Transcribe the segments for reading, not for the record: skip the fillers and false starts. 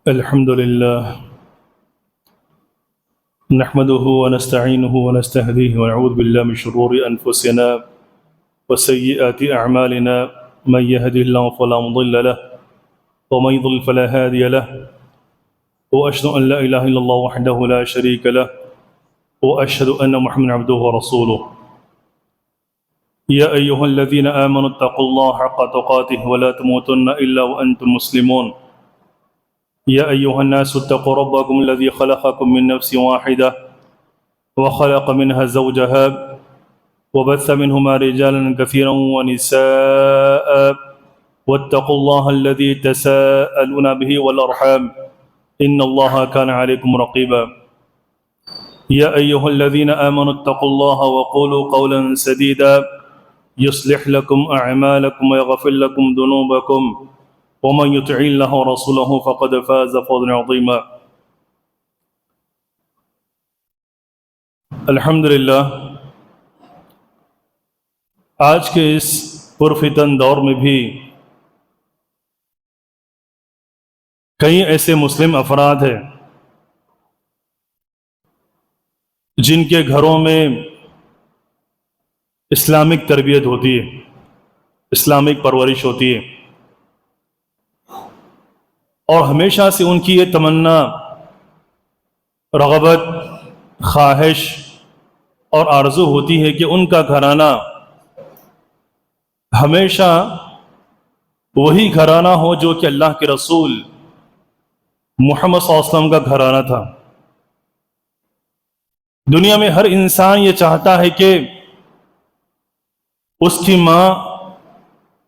الحمد لله نحمده ونستعينه ونستهديه ونعوذ بالله من شرور أنفسنا وسيئات أعمالنا من يهده الله فلا مضل له ومن يضلل فلا هادي له وأشهد أن لا إله إلا الله وحده لا شريك له وأشهد أن محمدا عبده ورسوله يا أيها الذين آمنوا اتقوا الله حق تقاته ولا تموتن إلا وأنتم مسلمون يا أيها الناس اتقوا ربكم الذي خلقكم من نفس واحدة وخلق منها زوجها وبث منهما رجالا كثيرا ونساء واتقوا الله الذي تساءلون به والأرحام إن الله كان عليكم رقيبا يا أيها الذين آمنوا اتقوا الله وقولوا قولا سديدا يصلح لكم أعمالكم ويغفر لكم ذنوبكم ومن يطع الله ورسوله فقد فاز فوزا عظيما الحمدللہ آج کے اس پرفتن دور میں بھی کئی ایسے مسلم افراد ہیں جن کے گھروں میں اسلامک تربیت ہوتی ہے، اسلامک پرورش ہوتی ہے، اور ہمیشہ سے ان کی یہ تمنا، رغبت، خواہش اور آرزو ہوتی ہے کہ ان کا گھرانہ ہمیشہ وہی گھرانہ ہو جو کہ اللہ کے رسول محمد صلی اللہ علیہ وسلم کا گھرانہ تھا۔ دنیا میں ہر انسان یہ چاہتا ہے کہ اس کی ماں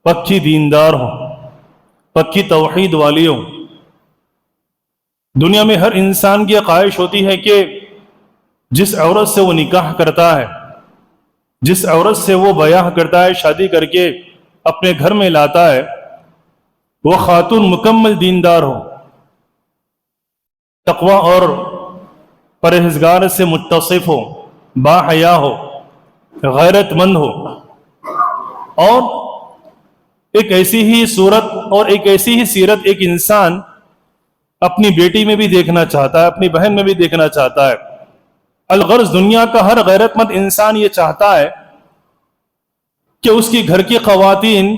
پکی دیندار ہو، پکی توحید والی ہو۔ دنیا میں ہر انسان کی خواہش ہوتی ہے کہ جس عورت سے وہ نکاح کرتا ہے، جس عورت سے وہ بیاہ کرتا ہے، شادی کر کے اپنے گھر میں لاتا ہے، وہ خاتون مکمل دیندار ہو، تقوی اور پرہیزگار سے متصف ہو، با حیا ہو، غیرت مند ہو، اور ایک ایسی ہی صورت اور ایک ایسی ہی سیرت ایک انسان اپنی بیٹی میں بھی دیکھنا چاہتا ہے، اپنی بہن میں بھی دیکھنا چاہتا ہے۔ الغرض دنیا کا ہر غیرت مند انسان یہ چاہتا ہے کہ اس کی گھر کی خواتین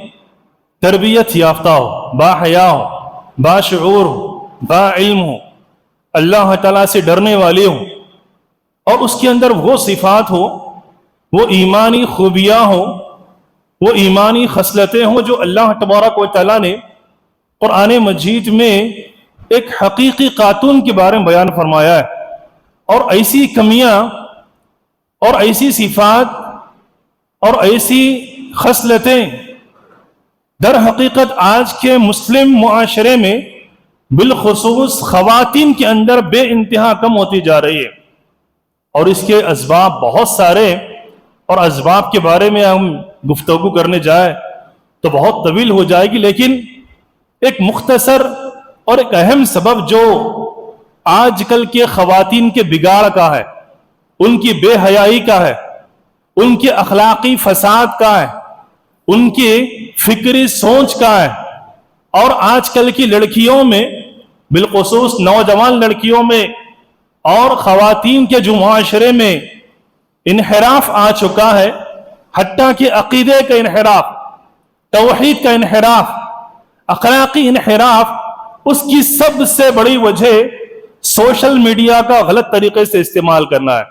تربیت یافتہ ہو، با حیا ہو، با شعور ہو، با علم ہو، اللہ تعالیٰ سے ڈرنے والی ہو، اور اس کے اندر وہ صفات ہو، وہ ایمانی خوبیاں ہو، وہ ایمانی خصلتیں ہوں جو اللہ تبارک و تعالیٰ نے قرآن مجید میں ایک حقیقی خاتون کے بارے میں بیان فرمایا ہے۔ اور ایسی کمیاں اور ایسی صفات اور ایسی خصلتیں در حقیقت آج کے مسلم معاشرے میں بالخصوص خواتین کے اندر بے انتہا کم ہوتی جا رہی ہے، اور اس کے اسباب بہت سارے، اور اسباب کے بارے میں ہم گفتگو کرنے جائیں تو بہت طویل ہو جائے گی، لیکن ایک مختصر اور ایک اہم سبب جو آج کل کے خواتین کے بگاڑ کا ہے، ان کی بے حیائی کا ہے، ان کے اخلاقی فساد کا ہے، ان کی فکری سوچ کا ہے، اور آج کل کی لڑکیوں میں بالخصوص نوجوان لڑکیوں میں اور خواتین کے جو معاشرے میں انحراف آ چکا ہے، حتیٰ کہ عقیدے کا انحراف، توحید کا انحراف، اخلاقی انحراف، اس کی سب سے بڑی وجہ سوشل میڈیا کا غلط طریقے سے استعمال کرنا ہے۔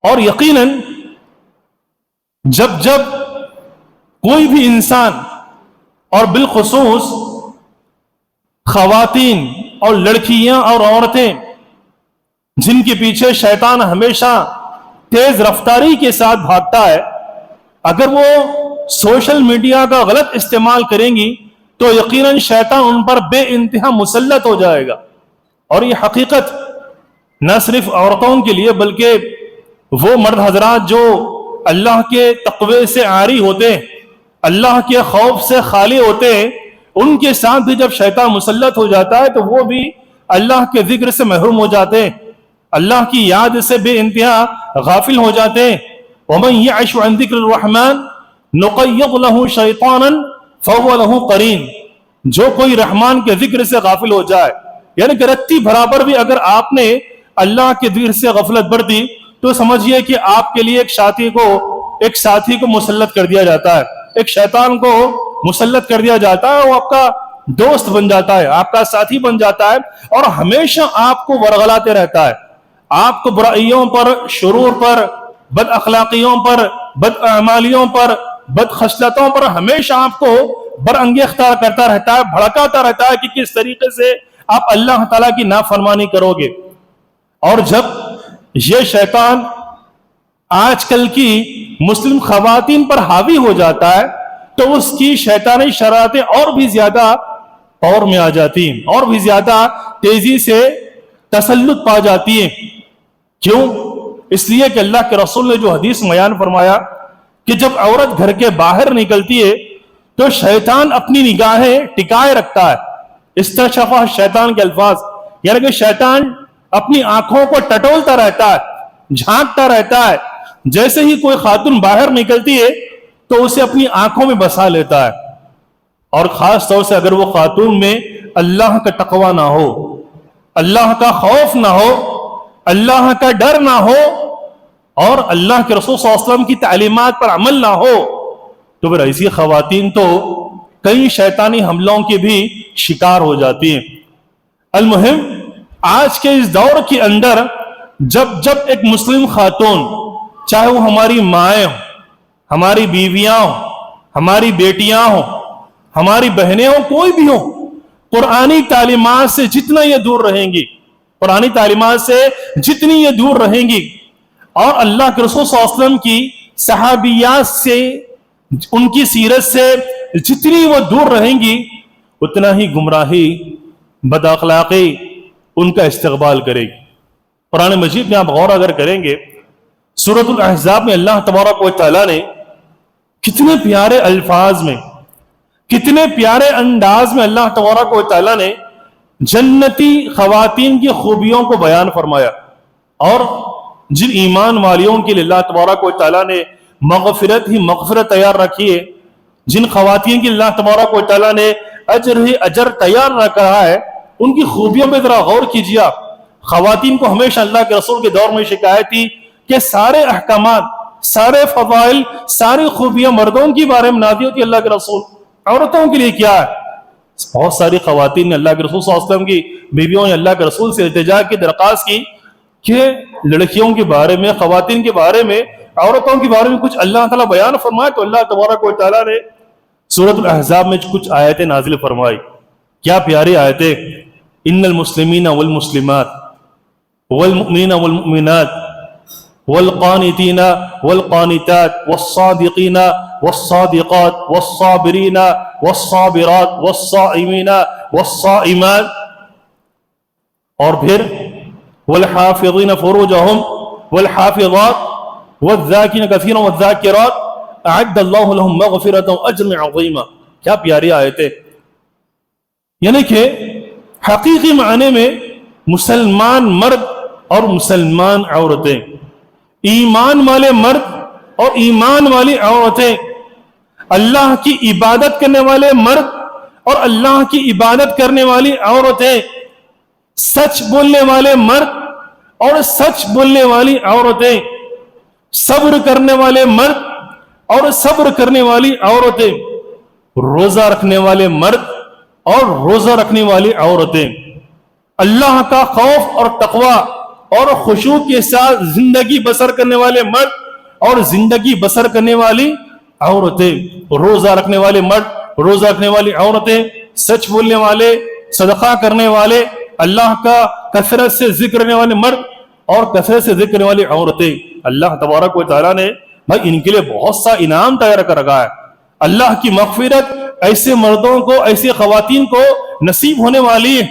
اور یقیناً جب کوئی بھی انسان اور بالخصوص خواتین اور لڑکیاں اور عورتیں جن کے پیچھے شیطان ہمیشہ تیز رفتاری کے ساتھ بھاگتا ہے، اگر وہ سوشل میڈیا کا غلط استعمال کریں گی تو یقیناً شیطان ان پر بے انتہا مسلط ہو جائے گا۔ اور یہ حقیقت نہ صرف عورتوں کے لیے بلکہ وہ مرد حضرات جو اللہ کے تقوی سے عاری ہوتے ہیں، اللہ کے خوف سے خالی ہوتے ہیں، ان کے ساتھ بھی جب شیطان مسلط ہو جاتا ہے تو وہ بھی اللہ کے ذکر سے محروم ہو جاتے ہیں، اللہ کی یاد سے بے انتہا غافل ہو جاتے ہیں۔ وَمَنْ يَعِشُ عَنْ ذِكْرِ الرَّحْمَنِ نُقَيِّضْ لَهُ شَيْطَانًا فَهُوَ لَهُ قَرِينٌ، جو کوئی رحمان کے ذکر سے غافل ہو جائے، یعنی کہ رتی برابر بھی اگر آپ نے اللہ کے ذکر سے غفلت برتی تو سمجھیے کہ آپ کے لیے ایک ساتھی کو مسلط کر دیا جاتا ہے، ایک شیطان کو مسلط کر دیا جاتا ہے، وہ آپ کا دوست بن جاتا ہے، آپ کا ساتھی بن جاتا ہے، اور ہمیشہ آپ کو ورغلاتے رہتا ہے، آپ کو برائیوں پر، شرور پر، بد اخلاقیوں پر، بد اعمالیوں پر، بد خصلتوں پر ہمیشہ آپ کو برانگیختہ کرتا رہتا ہے، بھڑکاتا رہتا ہے کہ کس طریقے سے آپ اللہ تعالیٰ کی نافرمانی کرو گے۔ اور جب یہ شیطان آج کل کی مسلم خواتین پر حاوی ہو جاتا ہے تو اس کی شیطانی شرارتیں اور بھی زیادہ پاور میں آ جاتی ہیں، اور بھی زیادہ تیزی سے تسلط پا جاتی ہیں۔ کیوں؟ اس لیے کہ اللہ کے رسول نے جو حدیث بیان فرمایا کہ جب عورت گھر کے باہر نکلتی ہے تو شیطان اپنی نگاہیں ٹکائے رکھتا ہے، استشفا شیطان کے الفاظ، یعنی کہ شیطان اپنی آنکھوں کو ٹٹولتا رہتا ہے، جھانکتا رہتا ہے، جیسے ہی کوئی خاتون باہر نکلتی ہے تو اسے اپنی آنکھوں میں بسا لیتا ہے، اور خاص طور سے اگر وہ خاتون میں اللہ کا تقوی نہ ہو، اللہ کا خوف نہ ہو، اللہ کا ڈر نہ ہو، اور اللہ کے رسول صلی اللہ علیہ وسلم کی تعلیمات پر عمل نہ ہو، تو پھر ایسی خواتین تو کئی شیطانی حملوں کی بھی شکار ہو جاتی ہیں۔ المہم آج کے اس دور کے اندر جب ایک مسلم خاتون، چاہے وہ ہماری مائیں ہوں، ہماری بیویاں ہوں، ہماری بیٹیاں ہوں، ہماری بہنیں ہوں، کوئی بھی ہوں، قرآنی تعلیمات سے جتنا یہ دور رہیں گی، قرآنی تعلیمات سے جتنی یہ دور رہیں گی، اور اللہ کے رسول صلی اللہ علیہ وسلم کی صحابیات سے، ان کی سیرت سے جتنی وہ دور رہیں گی، اتنا ہی گمراہی، بد اخلاقی ان کا استقبال کرے گی۔ قرآن مجید میں آپ غور اگر کریں گے، سورۃ الاحزاب میں اللہ تبارک و تعالیٰ نے کتنے پیارے الفاظ میں، کتنے پیارے انداز میں اللہ تبارک و تعالیٰ نے جنتی خواتین کی خوبیوں کو بیان فرمایا، اور جن ایمان والیوں کے لیے اللہ تبارک و تعالیٰ نے مغفرت ہی مغفرت تیار رکھی ہے، جن خواتین کی اللہ تبارک و تعالیٰ نے اجر ہی اجر تیار رکھا ہے، ان کی خوبیوں پہ ذرا غور کیجیے آپ۔ خواتین کو ہمیشہ اللہ کے رسول کے دور میں شکایت تھی کہ سارے احکامات، سارے فضائل، ساری خوبیاں مردوں کی بارے میں نازل ہوتی، اللہ کے رسول عورتوں کے لیے کیا ہے؟ بہت ساری خواتین نے اللہ کے رسول صلی اللہ علیہ وسلم کی بیویوں نے اللہ کے رسول سے التجا کی، درخواست کی کہ لڑکیوں کے بارے میں، خواتین کے بارے میں، عورتوں کے بارے میں کچھ اللہ تعالیٰ بیان فرمائے۔ تو اللہ تبارک و تعالیٰ نے سورۃ الاحزاب میں کچھ آیتیں نازل فرمائی، کیا پیاری آیتیں۔ ان المسلمین والمسلمات والمؤمنین والمؤمنات والقانتین والقانتات والصادقین والصادقات والصابرین والصابرات والصائمین والصائمات، اور پھر والحافظین فروجہم والحافظات والذاکرین کثیرا والذاکرات اعد اللہ لہم مغفرۃ واجر عظیما۔ کیا پیاری آیتیں، یعنی کہ حقیقی معنی میں مسلمان مرد اور مسلمان عورتیں، ایمان والے مرد اور ایمان والی عورتیں، اللہ کی عبادت کرنے والے مرد اور اللہ کی عبادت کرنے والی عورتیں، سچ بولنے والے مرد اور سچ بولنے والی عورتیں، صبر کرنے والے مرد اور صبر کرنے والی عورتیں، روزہ رکھنے والے مرد اور روزہ رکھنے والی عورتیں، اللہ کا خوف اور تقوی اور خشوع کے ساتھ زندگی بسر کرنے والے مرد اور زندگی بسر کرنے والی عورتیں، روزہ رکھنے والے مرد، روزہ رکھنے والی عورتیں، سچ بولنے والے، صدقہ کرنے والے، اللہ کا کثرت سے ذکر کرنے والے مرد اور کثرت سے ذکر کرنے والی عورتیں۔ اللہ تبارک و تعالیٰ نے بھائی ان کے لیے بہت سا انعام تیار کر رکھا ہے۔ اللہ کی مغفرت ایسے مردوں کو، ایسی خواتین کو نصیب ہونے والی ہے،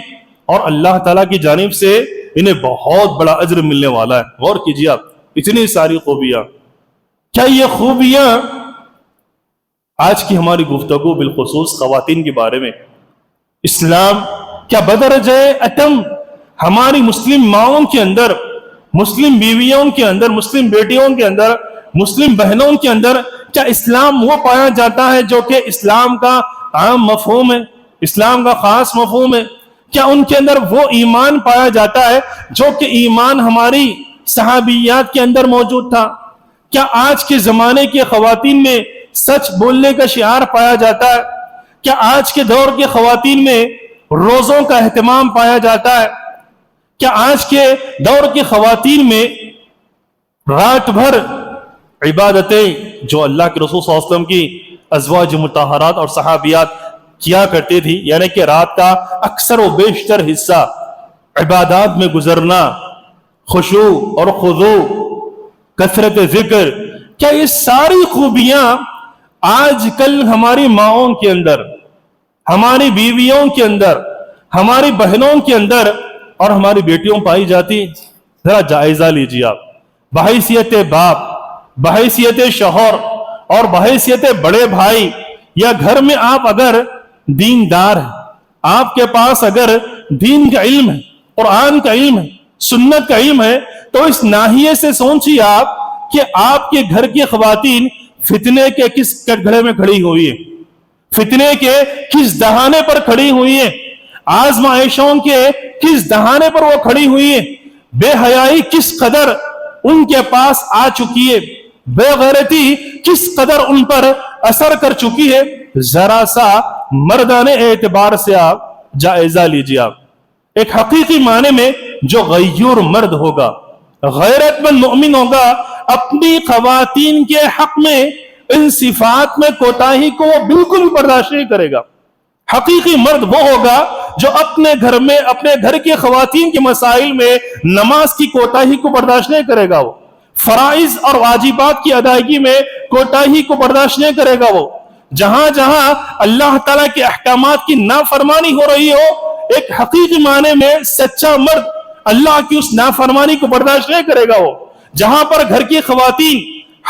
اور اللہ تعالیٰ کی جانب سے انہیں بہت بڑا اجر ملنے والا ہے۔ غور کیجیے آپ، اتنی ساری خوبیاں، کیا یہ خوبیاں آج کی ہماری گفتگو بالخصوص خواتین کے بارے میں، اسلام کیا بدرجہ اتم ہماری مسلم ماؤں کے اندر، مسلم بیویوں کے اندر، مسلم بیٹیوں کے اندر، مسلم بہنوں کے اندر کیا اسلام وہ پایا جاتا ہے جو کہ اسلام کا عام مفہوم ہے؟ اسلام کا خاص مفہوم ہے؟ کیا ان کے اندر وہ ایمان پایا جاتا ہے جو کہ ایمان ہماری صحابیات کے اندر موجود تھا؟ کیا آج کے زمانے کی خواتین میں سچ بولنے کا شعار پایا جاتا ہے؟ کیا آج کے دور کی خواتین میں روزوں کا اہتمام پایا جاتا ہے؟ کیا آج کے دور کی خواتین میں رات بھر عبادتیں جو اللہ کے رسول صلی اللہ علیہ وسلم کی ازواج مطہرات اور صحابیات کیا کرتی تھی، یعنی کہ رات کا اکثر و بیشتر حصہ عبادات میں گزرنا، خشوع اور خضوع، کثرت ذکر، کیا یہ ساری خوبیاں آج کل ہماری ماؤں کے اندر، ہماری بیویوں کے اندر، ہماری بہنوں کے اندر اور ہماری بیٹیوں پائی جاتی؟ ذرا جائزہ لیجیے آپ، بحیثیت باپ، بحیثیت شوہر اور بحیثیت بڑے بھائی، یا گھر میں آپ اگر دیندار ہیں، آپ کے پاس اگر دین کا علم ہے، قرآن کا علم ہے، سنت کا علم ہے، تو اس ناحیے سے سوچیے آپ کہ آپ کے گھر کی خواتین فتنے کے کس کٹگھرے میں کھڑی ہوئی ہیں، فتنے کے کس دہانے پر کھڑی ہوئی ہیں، آزمائشوں کے کس دہانے پر وہ کھڑی ہوئی ہیں، بے حیائی کس قدر ان کے پاس آ چکی ہے، بے غیرتی کس قدر ان پر اثر کر چکی ہے۔ ذرا سا مردانہ اعتبار سے آپ جائزہ لیجیے، آپ ایک حقیقی معنی میں جو غیور مرد ہوگا، غیرت مند مومن ہوگا، اپنی خواتین کے حق میں ان صفات میں کوتاہی کو وہ بالکل برداشت نہیں کرے گا۔ حقیقی مرد وہ ہوگا جو اپنے گھر میں، اپنے گھر کی خواتین کے مسائل میں نماز کی کوتاہی کو برداشت نہیں کرے گا، وہ فرائض اور واجبات کی ادائیگی میں کوتاہی کو برداشت نہیں کرے گا، وہ جہاں جہاں اللہ تعالیٰ کے احکامات کی نافرمانی ہو رہی ہو، ایک حقیقی معنی میں سچا مرد اللہ کی اس نافرمانی کو برداشت نہیں کرے گا، وہ جہاں پر گھر کی خواتین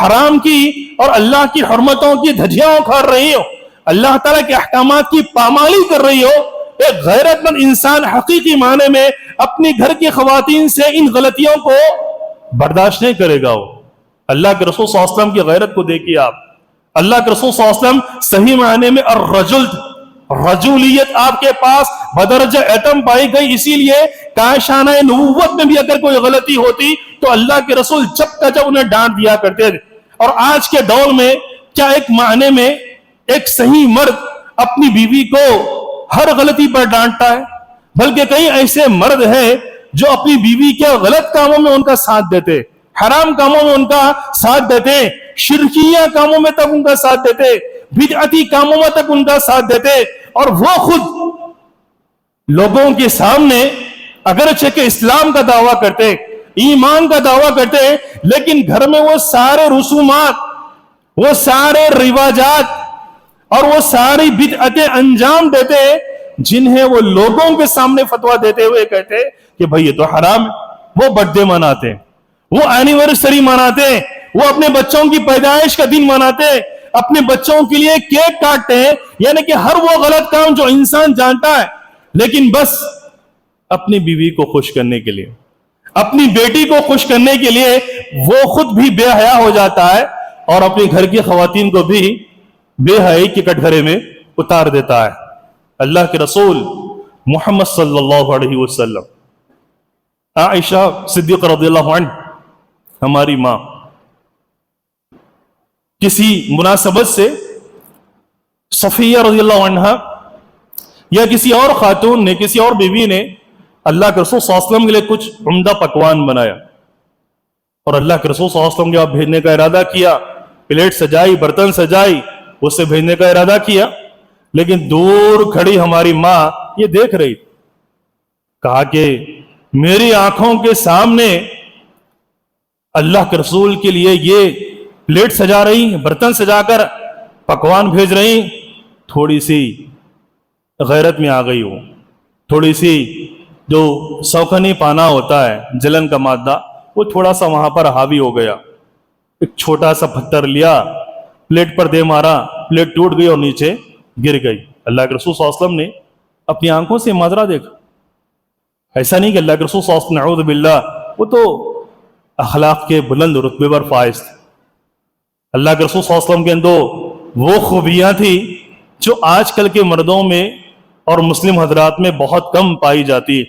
حرام کی اور اللہ کی حرمتوں کی دھجیاں اکھاڑ رہی ہو، اللہ تعالیٰ کے احکامات کی پامالی کر رہی ہو، ایک غیرت مند انسان حقیقی معنی میں اپنی گھر کی خواتین سے ان غلطیوں کو برداشت نہیں کرے گا۔ وہ اللہ کے رسول صلی اللہ علیہ وسلم کی غیرت کو دیکھیے آپ، اللہ کے رسول صلی اللہ علیہ وسلم صحیح معنی میں الرجل، رجولیت آپ کے پاس بدرجہ ایٹم پائی گئی، اسی لیے کاشانہ نبوت میں بھی اگر کوئی غلطی ہوتی تو اللہ کے رسول جب کا جب انہیں ڈانٹ دیا کرتے تھے۔ اور آج کے دور میں کیا ایک معنی میں ایک صحیح مرد اپنی بیوی کو ہر غلطی پر ڈانٹتا ہے؟ بلکہ کئی ایسے مرد ہیں جو اپنی بیوی کے غلط کاموں میں ان کا ساتھ دیتے، حرام کاموں میں ان کا ساتھ دیتے، شرکیہ کاموں میں تک ان کا ساتھ دیتے، بدعتی کاموں میں تک ان کا ساتھ دیتے، اور وہ خود لوگوں کے سامنے اگرچہ کہ اسلام کا دعویٰ کرتے، ایمان کا دعویٰ کرتے، لیکن گھر میں وہ سارے رسومات، وہ سارے رواجات اور وہ ساری بدعتیں انجام دیتے جنہیں وہ لوگوں کے سامنے فتویٰ دیتے ہوئے کہتے کہ بھئی یہ تو حرام ہے۔ وہ برتھڈے مناتے ہیں، وہ اینیورسری مناتے ہیں، وہ اپنے بچوں کی پیدائش کا دن مناتے ہیں، اپنے بچوں کے لیے کیک کاٹتے ہیں، یعنی کہ ہر وہ غلط کام جو انسان جانتا ہے، لیکن بس اپنی بیوی کو خوش کرنے کے لیے، اپنی بیٹی کو خوش کرنے کے لیے وہ خود بھی بے حیا ہو جاتا ہے اور اپنے گھر کی خواتین کو بھی بے حیائی کے کٹگھرے میں اتار دیتا ہے۔ اللہ کے رسول محمد صلی اللہ علیہ وسلم، عائشہ صدیقہ رضی اللہ عنہ ہماری ماں، کسی مناسبت سے صفیہ رضی اللہ عنہ یا کسی اور خاتون نے، کسی اور بیوی نے اللہ کے رسول صلی اللہ علیہ وسلم کے لیے کچھ عمدہ پکوان بنایا اور اللہ کے رسول صلی اللہ علیہ وسلم کے آپ بھیجنے کا ارادہ کیا، پلیٹ سجائی، برتن سجائی، اسے بھیجنے کا ارادہ کیا، لیکن دور کھڑی ہماری ماں یہ دیکھ رہی، کہا کہ میری آنکھوں کے سامنے اللہ کے رسول کے لیے یہ پلیٹ سجا رہی، برتن سجا کر پکوان بھیج رہی، تھوڑی سی غیرت میں آ گئی ہو، تھوڑی سی جو سوکھنی پانا ہوتا ہے، جلن کا مادہ، وہ تھوڑا سا وہاں پر حاوی ہو گیا۔ ایک چھوٹا سا پتھر لیا، پلیٹ پر دے مارا، پلیٹ ٹوٹ گئی اور نیچے گر گئی۔ اللہ کے رسول صلی اللہ علیہ وسلم نے اپنی آنکھوں سے ماجرا دیکھا۔ ایسا نہیں کہ اللہ کے رسول صلی اللہ علیہ وسلم نعوذ باللہ، وہ تو اخلاق کے بلند رتبے پر فائز تھے۔ اللہ کے رسول صلی اللہ علیہ وسلم کے اندر وہ خوبیاں تھی جو آج کل کے مردوں میں اور مسلم حضرات میں بہت کم پائی جاتی ہے۔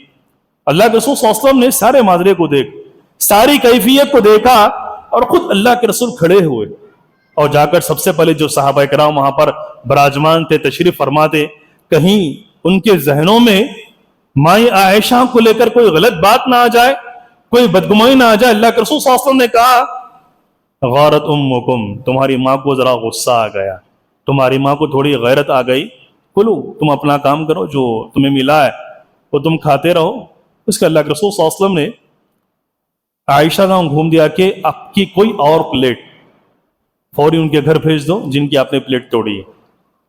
اللہ کے رسول صلی اللہ علیہ وسلم نے سارے ماجرے کو دیکھ، ساری کیفیت کو دیکھا، اور خود اللہ کے رسول کھڑے ہوئے اور جا کر سب سے پہلے جو صحابہ کرام وہاں پر براجمان تھے، تشریف فرماتے، کہیں ان کے ذہنوں میں مائی عائشہ کو لے کر کوئی غلط بات نہ آ جائے، کوئی بدگمانی نہ آ جائے۔ اللہ کے رسول صلی اللہ علیہ وسلم نے کہا غارت امکم، تمہاری ماں کو ذرا غصہ آ گیا، تمہاری ماں کو تھوڑی غیرت آ گئی، کلو تم اپنا کام کرو، جو تمہیں ملا ہے وہ تم کھاتے رہو۔ اس کے اللہ کے رسول صلی اللہ علیہ وسلم نے عائشہ کا گھوم دیا کہ آپ کی کوئی اور پلیٹ فوری ان کے گھر بھیج دو جن کی آپ نے پلیٹ توڑی ہے۔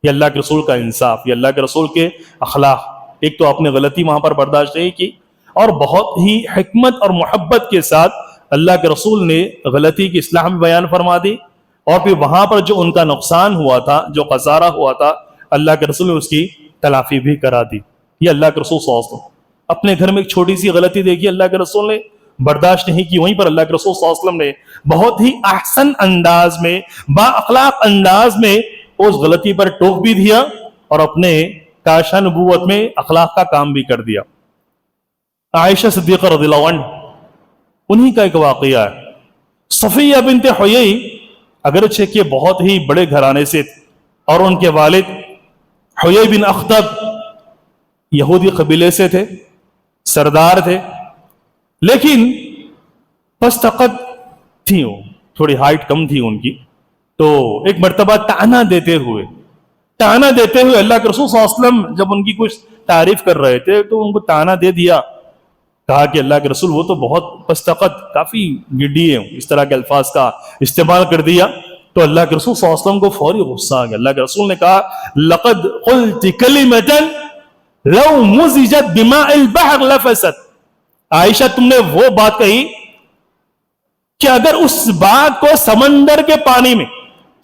یہ اللہ کے رسول کا انصاف، یہ اللہ کے رسول کے اخلاق۔ ایک تو آپ نے غلطی وہاں پر برداشت نہیں کی، اور بہت ہی حکمت اور محبت کے ساتھ اللہ کے رسول نے غلطی کی اصلاح میں بیان فرما دی، اور پھر وہاں پر جو ان کا نقصان ہوا تھا، جو خسارہ ہوا تھا، اللہ کے رسول نے اس کی تلافی بھی کرا دی۔ یہ اللہ کے رسول صلی اللہ علیہ وسلم اپنے گھر میں ایک چھوٹی سی غلطی دیکھی، اللہ کے رسول نے برداشت نہیں کی، وہیں پر اللہ کے رسول صلی اللہ علیہ وسلم نے بہت ہی احسن انداز میں، با اخلاق انداز میں اس غلطی پر ٹوک بھی دیا، اور اپنے کاشا نبوت میں اخلاق کا کام بھی کر دیا۔ عائشہ صدیقہ رضی اللہ عنہ انہی کا ایک واقعہ ہے۔ صفیہ بنت حیی اگرچہ کہ بہت ہی بڑے گھرانے سے تھے، اور ان کے والد حیی بن اخطب یہودی قبیلے سے تھے، سردار تھے، لیکن پس طاقت تھی، وہ تھوڑی ہائٹ کم تھی ان کی۔ تو ایک مرتبہ طعنہ دیتے ہوئے اللہ کے رسول صلی اللہ علیہ وسلم جب ان کی کچھ تعریف کر رہے تھے تو ان کو طعنہ دے دیا، کہا کہ اللہ کے رسول وہ تو بہت پس طاقت، کافی گڈی ہے، اس طرح کے الفاظ کا استعمال کر دیا۔ تو اللہ کے رسول صلی اللہ علیہ وسلم کو فوری غصہ آ گیا۔ اللہ کے رسول نے کہا لقد قلت کلمۃ لو مزجت بماء البحر لفسد، عائشہ تم نے وہ بات کہی کہ اگر اس بات کو سمندر کے پانی میں،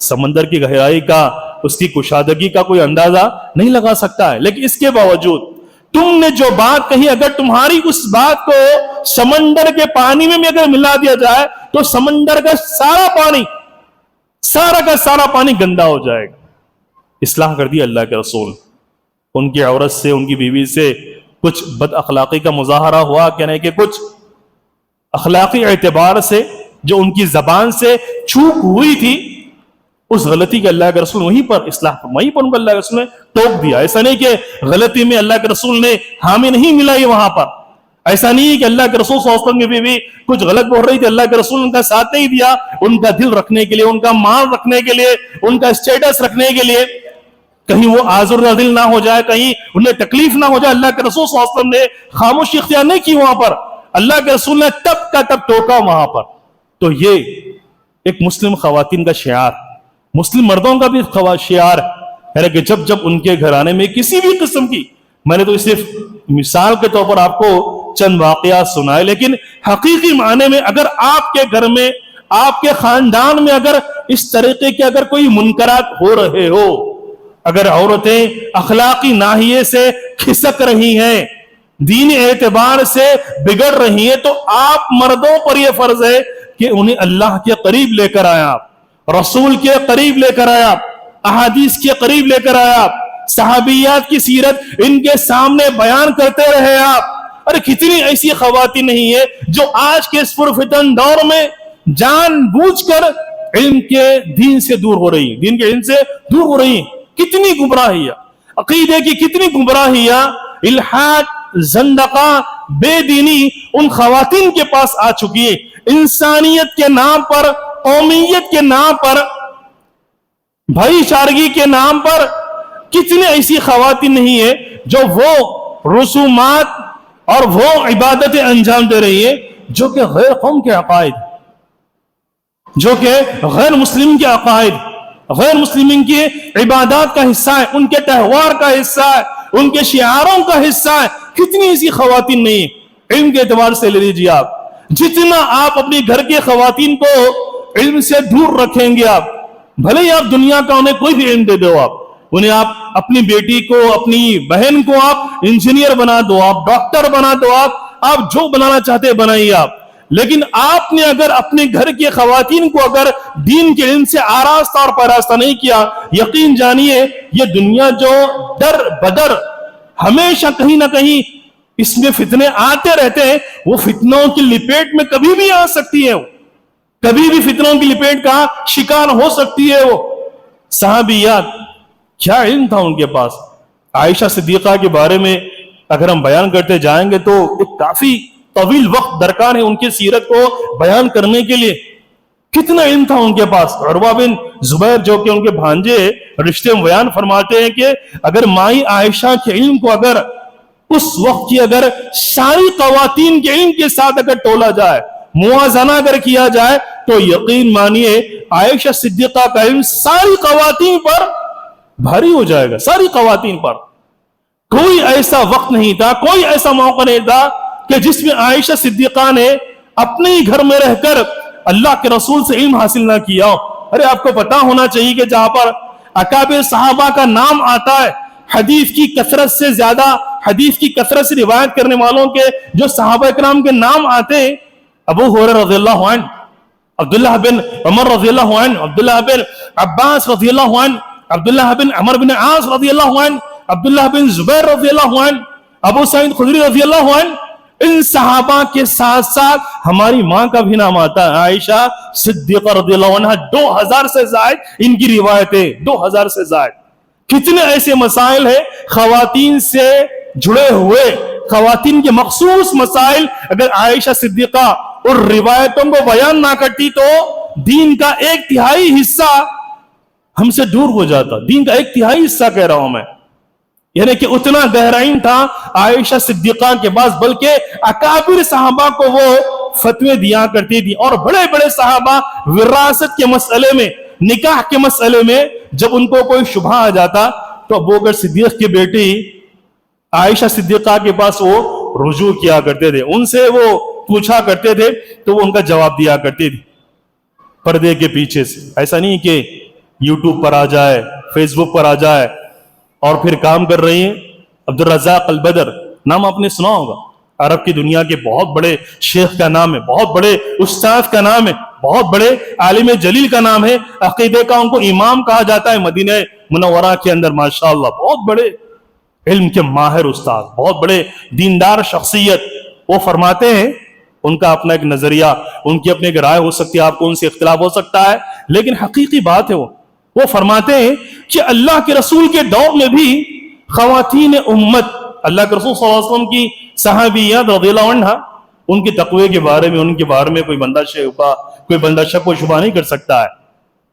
سمندر کی گہرائی کا، اس کی کشادگی کا کوئی اندازہ نہیں لگا سکتا ہے، لیکن اس کے باوجود تم نے جو بات کہی، اگر تمہاری اس بات کو سمندر کے پانی میں اگر ملا دیا جائے تو سمندر کا سارا پانی گندا ہو جائے گا۔ اصلاح کر دی اللہ کے رسول۔ ان کی عورت سے، ان کی بیوی سے کچھ بد اخلاقی کا مظاہرہ ہوا، کہنے کہ کچھ اخلاقی اعتبار سے جو ان کی زبان سے چوک ہوئی تھی، اس غلطی کے اللہ کے رسول وہیں پر اصلاح، وہیں پر ان کو اللہ کے رسول نے ٹوک دیا۔ ایسا نہیں کہ غلطی میں اللہ کے رسول نے حامی نہیں ملائی وہاں پر، ایسا نہیں ہے کہ اللہ کے رسول صلی اللہ علیہ وسلم کی بیوی کچھ غلط بول رہی تھی، اللہ کے رسول نے ان کا ساتھ نہیں دیا، ان کا دل رکھنے کے لیے، ان کا مال رکھنے کے لیے، ان کا اسٹیٹس رکھنے کے لیے، کہیں وہ آزردہ دل نہ ہو جائے، کہیں انہیں تکلیف نہ ہو جائے، اللہ کے رسول صلی اللہ علیہ وسلم نے خاموشی اختیار نہیں کی وہاں پر، اللہ کے رسول نے تب کا تب ٹوکا وہاں پر۔ تو یہ ایک مسلم خواتین کا شعار، مسلم مردوں کا بھی شعار ہے کہ جب ان کے گھرانے میں کسی بھی قسم کی، میں نے تو صرف مثال کے طور پر آپ کو چند واقعات سنائے، لیکن حقیقی معنی میں اگر آپ کے گھر میں، آپ کے خاندان میں اگر اس طریقے کے اگر کوئی منکرات ہو رہے ہو، اگر عورتیں اخلاقی ناحیے سے کھسک رہی ہیں، دینی اعتبار سے بگڑ رہی ہیں، تو آپ مردوں پر یہ فرض ہے کہ انہیں اللہ کے قریب لے کر آئے، آپ رسول کے قریب لے کر آئے، آپ احادیث کے قریب لے کر آئے، آپ صحابیات کی سیرت ان کے سامنے بیان کرتے رہے آپ۔ اور کتنی ایسی خواتین نہیں ہے جو آج کے اس پرفتن دور میں جان بوجھ کر علم کے دین سے دور ہو رہی ہیں، دین کے علم سے دور ہو رہی ہیں۔ کتنی گمراہیاں، عقیدے کی کتنی گمراہیاں، الحاد، زندقہ، بے دینی ان خواتین کے پاس آ چکی ہے۔ انسانیت کے نام پر، قومیت کے نام پر، بھائی چارگی کے نام پر کتنی ایسی خواتین نہیں ہے جو وہ رسومات اور وہ عبادتیں انجام دے رہی ہے جو کہ غیر قوم کے عقائد، جو کہ غیر مسلم کے عقائد، غیر مسلمین کی عبادات کا حصہ ہے، ان کے تہوار کا حصہ ہے، ان کے شعاروں کا حصہ ہے۔ کتنی ایسی خواتین نہیں ہیں۔ علم کے اعتبار سے لے لیجیے آپ، جتنا آپ اپنی گھر کے خواتین کو علم سے دور رکھیں گے، آپ بھلے ہی آپ دنیا کا انہیں کوئی بھی علم دے دو، آپ انہیں، آپ اپنی بیٹی کو، اپنی بہن کو آپ انجینئر بنا دو، آپ ڈاکٹر بنا دو، آپ جو بنانا چاہتے بنائیے آپ، لیکن آپ نے اگر اپنے گھر کی خواتین کو اگر دین کے علم سے آراستہ اور پیراستہ نہیں کیا، یقین جانیے یہ دنیا جو در بدر ہمیشہ کہیں نہ کہیں اس میں فتنے آتے رہتے ہیں. وہ فتنوں کی لپیٹ میں کبھی بھی آ سکتی ہے, وہ کبھی بھی فتنوں کی لپیٹ کا شکار ہو سکتی ہے. وہ صحابیات کیا علم تھا ان کے پاس. عائشہ صدیقہ کے بارے میں اگر ہم بیان کرتے جائیں گے تو ایک کافی طویل وقت درکار ہے ان کی سیرت کو بیان کرنے کے لیے. کتنا علم تھا ان کے پاس. عروہ بن زبیر جو کہ ان کے بھانجے رشتے میں بیان فرماتے ہیں کہ اگر مائی عائشہ کے علم کو اگر اس وقت کی اگر ساری خواتین کے علم کے ساتھ اگر تولا جائے, موازنہ اگر کیا جائے, تو یقین مانیے عائشہ صدیقہ کا علم ساری خواتین پر بھاری ہو جائے گا. ساری خواتین پر کوئی ایسا وقت نہیں تھا, کوئی ایسا موقع نہیں تھا کہ جس میں عائشہ صدیقہ نے اپنے ہی گھر میں رہ کر اللہ کے رسول سے علم حاصل نہ کیا ہو. ارے آپ کو پتا ہونا چاہیے کہ جہاں پر اکابر صحابہ کا نام آتا ہے, حدیث کی کثرت سے زیادہ, حدیث کی کثرت سے روایت کرنے والوں کے جو صحابہ کرام کے نام آتے ہیں, ابو ہریرہ رضی اللہ عنہ, عبداللہ بن عمر رضی اللہ عنہ, عبداللہ بن عباس رضی اللہ عنہ, عبداللہ بن عمر بن عاص رضی اللہ عنہ, عبداللہ بن زبیر رضی اللہ عنہ, ابو سعید خدری رضی اللہ عنہ. ان صحابہ کے ساتھ ساتھ ہماری ماں کا بھی نام آتا ہے, عائشہ صدیقہ رضی اللہ عنہ. 2000 سے زائد ان کی روایتیں, 2000 سے زائد. کتنے ایسے مسائل ہیں خواتین سے جڑے ہوئے, خواتین کے مخصوص مسائل اگر عائشہ صدیقہ اور روایتوں کو بیان نہ کرتی تو دین کا 1/3 حصہ ہم سے دور ہو جاتا. دین کا 1/3 حصہ کہہ رہا ہوں میں, یعنی کہ اتنا گہرائن تھا عائشہ صدیقہ کے پاس. بلکہ اکابر صحابہ کو وہ فتوے دیا کرتی تھی, اور بڑے بڑے صحابہ وراثت کے مسئلے میں, نکاح کے مسئلے میں جب ان کو کوئی شبہ آ جاتا تو ابو بکر صدیق کی بیٹی عائشہ صدیقہ کے پاس وہ رجوع کیا کرتے تھے, ان سے وہ پوچھا کرتے تھے تو وہ ان کا جواب دیا کرتی تھی پردے کے پیچھے سے. ایسا نہیں کہ یوٹیوب پر آ جائے, فیس بک پر آ جائے اور پھر کام کر رہی ہیں. عبدالرزاق البدر نام آپ نے سنا ہوگا, عرب کی دنیا کے بہت بڑے شیخ کا نام ہے, بہت بڑے استاد کا نام ہے, بہت بڑے عالم جلیل کا نام ہے. عقیدے کا ان کو امام کہا جاتا ہے مدینہ منورہ کے اندر. ماشاءاللہ بہت بڑے علم کے ماہر استاد, بہت بڑے دیندار شخصیت. وہ فرماتے ہیں, ان کا اپنا ایک نظریہ, ان کی اپنی ایک رائے ہو سکتی ہے, آپ کو ان سے اختلاف ہو سکتا ہے, لیکن حقیقی بات ہے. وہ فرماتے ہیں کہ اللہ کے رسول کے دور میں بھی خواتین امت, اللہ کے رسول صلی اللہ علیہ وسلم کی صحابیات رضی اللہ عنہ, ان کے تقوی کے بارے میں, ان کے بارے میں کوئی بندہ شک و شبہ نہیں کر سکتا ہے.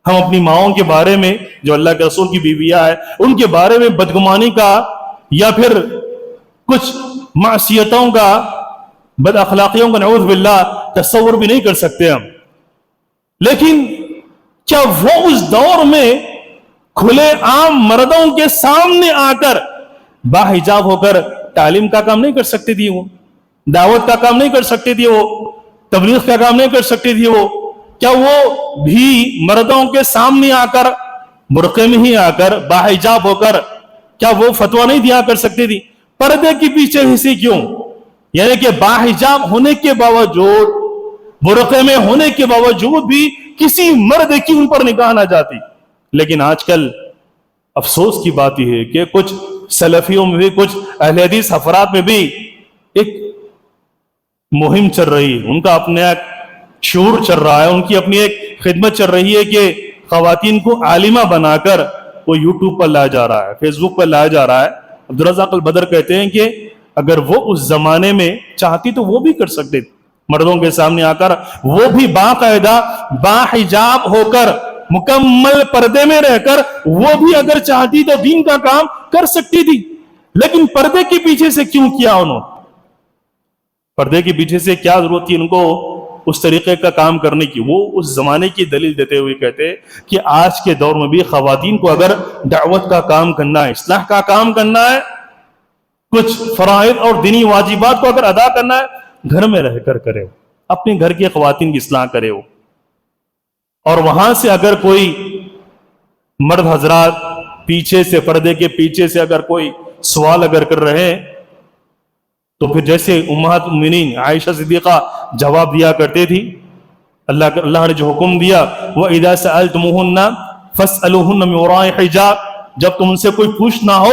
ہم اپنی ماؤں کے بارے میں جو اللہ کے رسول کی بیویاں ہیں ان کے بارے میں بدگمانی کا یا پھر کچھ معصیتوں کا, بد اخلاقیوں کا نعوذ باللہ تصور بھی نہیں کر سکتے ہم. لیکن کیا وہ اس دور میں کھلے عام مردوں کے سامنے آ کر باحجاب ہو کر تعلیم کا کام نہیں کر سکتی تھی, وہ دعوت کا کام نہیں کر سکتی تھی, وہ تبلیغ کا کام نہیں کر سکتی تھی؟ وہ کیا وہ بھی مردوں کے سامنے آ کر, برقعے میں ہی آ کر, باحجاب ہو کر, کیا وہ فتویٰ نہیں دیا کر سکتی تھی؟ پردے کے پیچھے ہنسی کیوں؟ یعنی کہ باحجاب ہونے کے باوجود, برقعے میں ہونے کے باوجود بھی کسی مرد کی ان پر نگاہ نہ جاتی. لیکن آج کل افسوس کی بات یہ ہے کہ کچھ سلفیوں میں بھی, کچھ اہل حدیث افراد میں بھی ایک مہم چل رہی ہے, ان کا اپنا ایک شعور چل رہا ہے, ان کی اپنی ایک خدمت چل رہی ہے کہ خواتین کو عالمہ بنا کر وہ یوٹیوب پر لایا جا رہا ہے, فیس بک پر لایا جا رہا ہے. عبدالرزاق البدر کہتے ہیں کہ اگر وہ اس زمانے میں چاہتی تو وہ بھی کر سکتے تھے, مردوں کے سامنے آ کر وہ بھی باقاعدہ باحجاب ہو کر, مکمل پردے میں رہ کر وہ بھی اگر چاہتی تو دین کا کام کر سکتی تھی. لیکن پردے کے پیچھے سے کیوں کیا انہوں؟ پردے کے پیچھے سے کیا ضرورت تھی ان کو اس طریقے کا کام کرنے کی؟ وہ اس زمانے کی دلیل دیتے ہوئے کہتے کہ آج کے دور میں بھی خواتین کو اگر دعوت کا کام کرنا ہے, اصلاح کا کام کرنا ہے, کچھ فرائض اور دینی واجبات کو اگر ادا کرنا ہے, گھر میں رہ کر کرے, اپنے گھر کی خواتین کی اصلاح کرے ہو. اور وہاں سے اگر کوئی مرد حضرات پیچھے سے, پردے کے پیچھے سے اگر کوئی سوال اگر کر رہے ہیں تو پھر جیسے امہات المؤمنین عائشہ صدیقہ جواب دیا کرتے تھی, اللہ نے جو حکم دیا وَإِذَا سَأَلْتُمُوهُنَّ فَاسْأَلُوهُنَّ مِنْ وَرَاءِ حِجَابٍ, جب تم ان سے کوئی پوچھنا ہو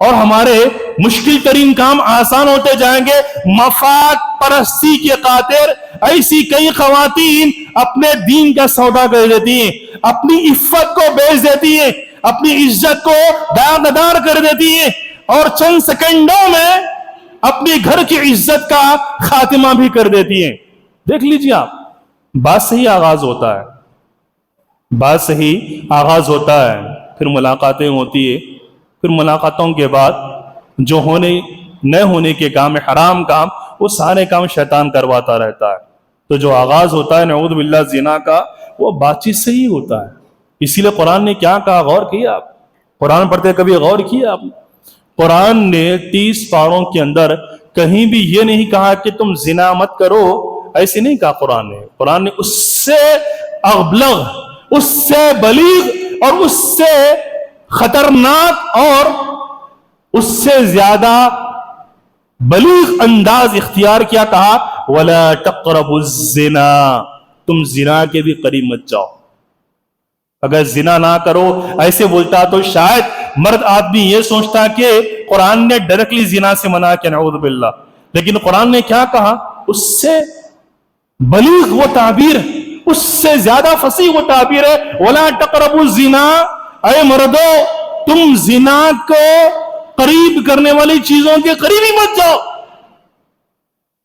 اور ہمارے مشکل ترین کام آسان ہوتے جائیں گے. مفاد پرستی کے خاطر ایسی کئی خواتین اپنے دین کا سودا کر دیتی ہیں, اپنی عفت کو بیچ دیتی ہیں, اپنی عزت کو داغدار کر دیتی ہیں, اور چند سیکنڈوں میں اپنی گھر کی عزت کا خاتمہ بھی کر دیتی ہیں. دیکھ لیجیے آپ, بات صحیح آغاز ہوتا ہے, بات صحیح آغاز ہوتا ہے, پھر ملاقاتیں ہوتی ہے, پھر ملاقاتوں کے بعد جو ہونے نہ ہونے کے کام, حرام کام, وہ سارے کام شیطان کرواتا رہتا ہے. تو جو آغاز ہوتا ہے نعوذ باللہ زنا کا, وہ بات چیت سے ہی ہوتا ہے. اسی لیے قرآن نے کیا کہا, غور کیا آپ؟ قرآن پڑھتے کبھی غور کیا آپ؟ قرآن نے 30 پاروں کے اندر کہیں بھی یہ نہیں کہا کہ تم زنا مت کرو, ایسے نہیں کہا قرآن نے. قرآن نے اس سے ابلغ, اس سے بلیغ اور اس سے خطرناک اور اس سے زیادہ بلیغ انداز اختیار کیا, کہا وَلَا تَقْرَبُوا الزِّنَا, تم زنا کے بھی قریب مت جاؤ. اگر زنا نہ کرو ایسے بولتا تو شاید مرد آدمی یہ سوچتا کہ قرآن نے ڈائریکٹلی زنا سے منع کیا, نعوذ باللہ. لیکن قرآن نے کیا کہا, اس سے بلیغ وہ تعبیر, اس سے زیادہ فصیح وہ تعبیر ہے, وَلَا تَقْرَبُوا الزِّنَا, اے مردو تم زنا کو قریب کرنے والی چیزوں کے قریب ہی مت جاؤ.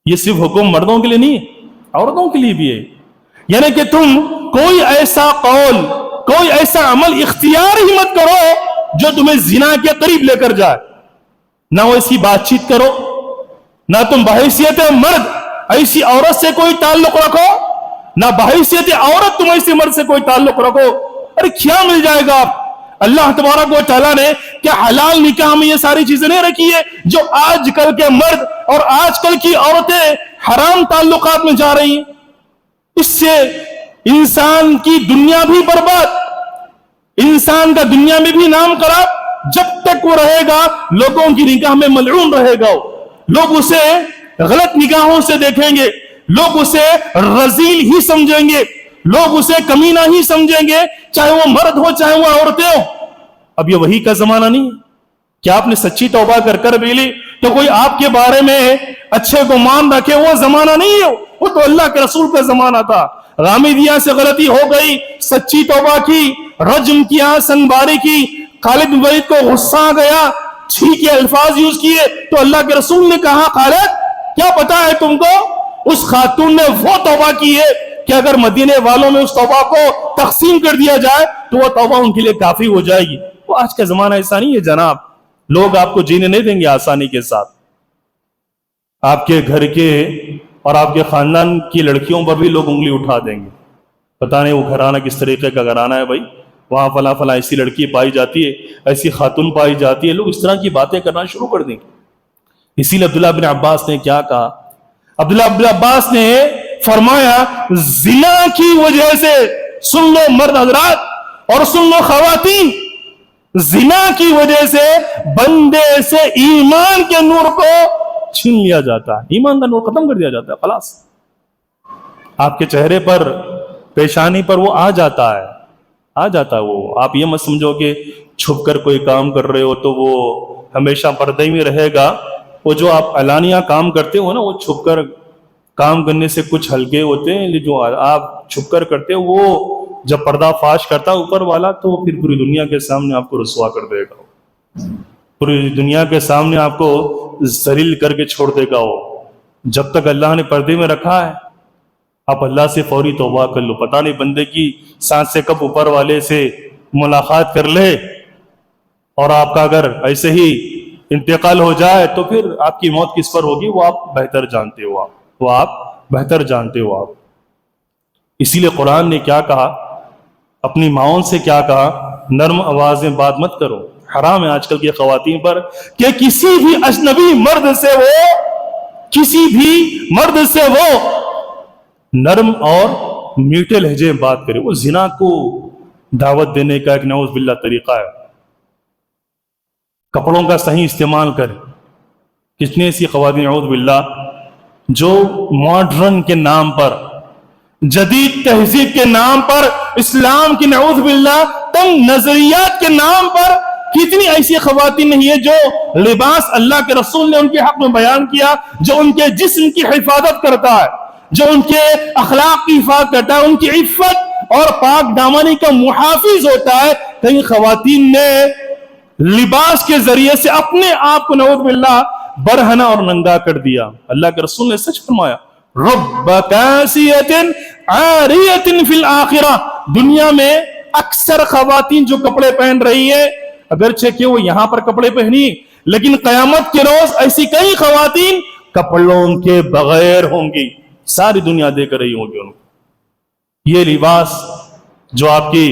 یہ صرف حکم مردوں کے لیے نہیں, عورتوں کے لیے بھی ہے. یعنی کہ تم کوئی ایسا قول, کوئی ایسا عمل اختیار ہی مت کرو جو تمہیں زنا کے قریب لے کر جائے. نہ وہ ایسی بات چیت کرو, نہ تم بحیثیت مرد ایسی عورت سے کوئی تعلق رکھو, نہ بحیثیت عورت تم ایسے مرد سے کوئی تعلق رکھو. ارے کیا مل جائے گا آپ؟ اللہ تبارک و تعالیٰ نے کیا حلال نکاح میں یہ ساری چیزیں نہیں رکھی ہے جو آج کل کے مرد اور آج کل کی عورتیں حرام تعلقات میں جا رہی ہیں؟ اس سے انسان کی دنیا بھی برباد, انسان کا دنیا میں بھی نام خراب. جب تک وہ رہے گا لوگوں کی نگاہ میں ملعون رہے گا, لوگ اسے غلط نگاہوں سے دیکھیں گے, لوگ اسے رذیل ہی سمجھیں گے, لوگ اسے کمینہ ہی سمجھیں گے, چاہے وہ مرد ہو چاہے وہ عورتیں ہو. اب یہ وہی کا زمانہ نہیں ہے. کیا آپ نے سچی توبہ کر بھی لی تو کوئی آپ کے بارے میں اچھے گمان رکھے, وہ زمانہ نہیں ہے. وہ تو اللہ کے رسول کا زمانہ تھا. غامدیہ سے غلطی ہو گئی, سچی توبہ کی, رجم کیا, سنباری کی, خالد بن ولید کو غصہ آ گیا, ٹھیک ہے الفاظ یوز کیے, تو اللہ کے رسول نے کہا خالد کیا پتا ہے تم کو اس خاتون نے وہ توبہ کی ہے کہ اگر مدینے والوں میں اس توبہ کو تقسیم کر دیا جائے تو وہ توبہ ان کے لیے کافی ہو جائے گی. وہ آج کا زمانہ ایسا نہیں ہے جناب, لوگ آپ کو جینے نہیں دیں گے آسانی کے ساتھ. آپ کے گھر کے اور آپ کے خاندان کی لڑکیوں پر بھی لوگ انگلی اٹھا دیں گے, پتہ نہیں وہ گھرانہ کس طریقے کا گھرانہ ہے بھائی, وہاں فلاں فلاں ایسی لڑکی پائی جاتی ہے, ایسی خاتون پائی جاتی ہے. لوگ اس طرح کی باتیں کرنا شروع کر دیں گے. اسی لیے عبداللہ بن عباس نے کیا کہا, عبداللہ بن عباس نے فرمایا زنا کی وجہ سے, سن لو مرد حضرات اور سن لو خواتین, زنا کی وجہ سے بندے سے ایمان کے نور کو چھین لیا جاتا ہے, ایمان کا نور ختم کر دیا جاتا ہے. خلاص آپ کے چہرے پر, پیشانی پر وہ آ جاتا ہے, آ جاتا ہے وہ. آپ یہ مت سمجھو کہ چھپ کر کوئی کام کر رہے ہو تو وہ ہمیشہ پردے میں رہے گا. وہ جو آپ اعلانیہ کام کرتے ہو نا, وہ چھپ کر کام کرنے سے کچھ ہلکے ہوتے ہیں, جو آپ چھپ کر کرتے ہو وہ جب پردہ فاش کرتا اوپر والا تو پھر پوری دنیا کے سامنے آپ کو رسوا کر دے گا, پوری دنیا کے سامنے آپ کو ذلیل کر کے چھوڑ دے گا. وہ جب تک اللہ نے پردے میں رکھا ہے آپ اللہ سے فوری توبہ کر لو. پتہ نہیں بندے کی سانس سے کب اوپر والے سے ملاقات کر لے, اور آپ کا اگر ایسے ہی انتقال ہو جائے تو پھر آپ کی موت کس پر ہوگی وہ آپ بہتر جانتے ہو, وہ آپ بہتر جانتے ہو آپ. اسی لیے قرآن نے کیا کہا, اپنی ماؤں سے کیا کہا, نرم آوازیں بات مت کرو. حرام ہے آج کل کی خواتین پر کہ کسی بھی اجنبی مرد سے وہ, کسی بھی مرد سے وہ نرم اور میٹھے لہجے میں بات کرے. وہ زنا کو دعوت دینے کا ایک نعوذ باللہ طریقہ ہے. کپڑوں کا صحیح استعمال کرے. کتنے ایسی خواتین نعوذ باللہ جو ماڈرن کے نام پر, جدید تہذیب کے نام پر, اسلام کی نعوذ باللہ تنگ نظریات کے نام پر کتنی ایسی خواتین نہیں ہے جو لباس اللہ کے رسول نے ان کے حق میں بیان کیا جو ان کے جسم کی حفاظت کرتا ہے، جو ان کے اخلاق کی حفاظت کرتا ہے، ان کی عفت اور پاک دامنی کا محافظ ہوتا ہے۔ کئی خواتین نے لباس کے ذریعے سے اپنے آپ کو نعوذ باللہ برہنہ اور ننگا کر دیا۔ اللہ کے رسول نے سچ فرمایا، رب کاسیۃ عاریۃ فی الآخرہ، دنیا میں اکثر خواتین جو کپڑے پہن رہی ہے، اگرچہ کہ وہ یہاں پر کپڑے پہنی، لیکن قیامت کے روز ایسی کئی خواتین کپڑوں کے بغیر ہوں گی، ساری دنیا دیکھ رہی ہوگی ان کو۔ یہ لباس جو آپ کی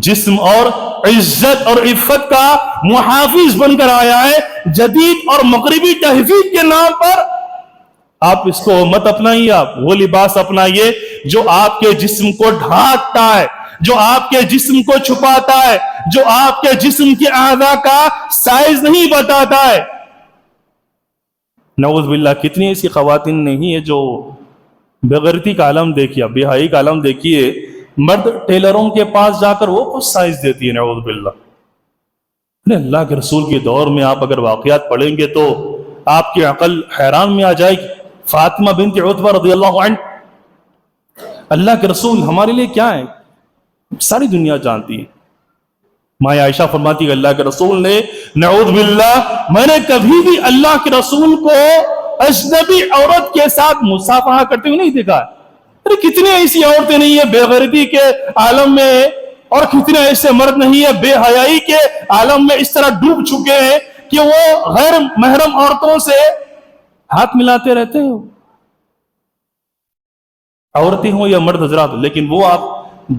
جسم اور عزت اور عفت کا محافظ بن کر آیا ہے، جدید اور مغربی تہذیب کے نام پر آپ اس کو مت اپنائیے، آپ وہ لباس اپنائیے جو آپ کے جسم کو ڈھانکتا ہے، جو آپ کے جسم کو چھپاتا ہے، جو آپ کے جسم کے اعضاء کا سائز نہیں بتاتا ہے۔ نعوذ باللہ کتنی ایسی خواتین نہیں ہے جو بےغیرتی کا عالم دیکھیے، بے حیائی کا عالم دیکھیے، مرد ٹیلروں کے پاس جا کر وہ کچھ سائز دیتی ہے، نعوذ باللہ۔ اللہ کے رسول کے دور میں آپ اگر واقعات پڑھیں گے تو آپ کی عقل حیران میں آ جائے گی۔ فاطمہ بنت عتبہ رضی اللہ عنہ، اللہ کے رسول ہمارے لیے کیا ہے ساری دنیا جانتی ہے۔ ماں عائشہ فرماتی کہ اللہ کے رسول نے نعوذ باللہ میں نے کبھی بھی اللہ کے رسول کو اجنبی عورت کے ساتھ مصافحہ کرتے ہوئے نہیں دیکھا ہے۔ ارے کتنی ایسی عورتیں نہیں ہیں بے غیرتی کے عالم میں، اور کتنے ایسے مرد نہیں ہیں بے حیائی کے عالم میں اس طرح ڈوب چکے ہیں کہ وہ غیر محرم عورتوں سے ہاتھ ملاتے رہتے ہیں، عورتیں ہوں یا مرد حضرات۔ لیکن وہ آپ